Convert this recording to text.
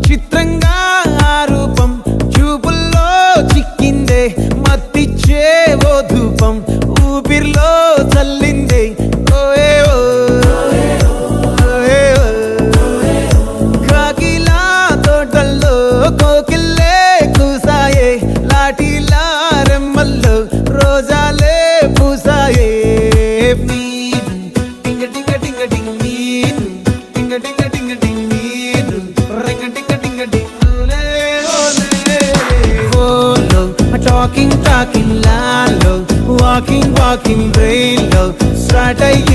చిత్రంగా ఆ రూపం చూపుల్లో చిక్కిందే మత్తిచ్చే ఓ ధూపం ఊపిరిలో చల్లిందే ఓయే కాకిలా తోటల్లో కోకిల్లే కూసాయే లాఠీలా రెమ్మల్లో రోజాలే పూసాయే టింగ టింగ టింగ టింగ్ నీరు టింగ టింగ టింగ టింగ్ నీరు రింగ టింగ టింగ టింగ్ ఓలో టాకింగ్ టాకింగ్ లాలో వాకింగ్ వాకింగ్ బ్రెయిన్లో స్టార్ట్ అయ్యి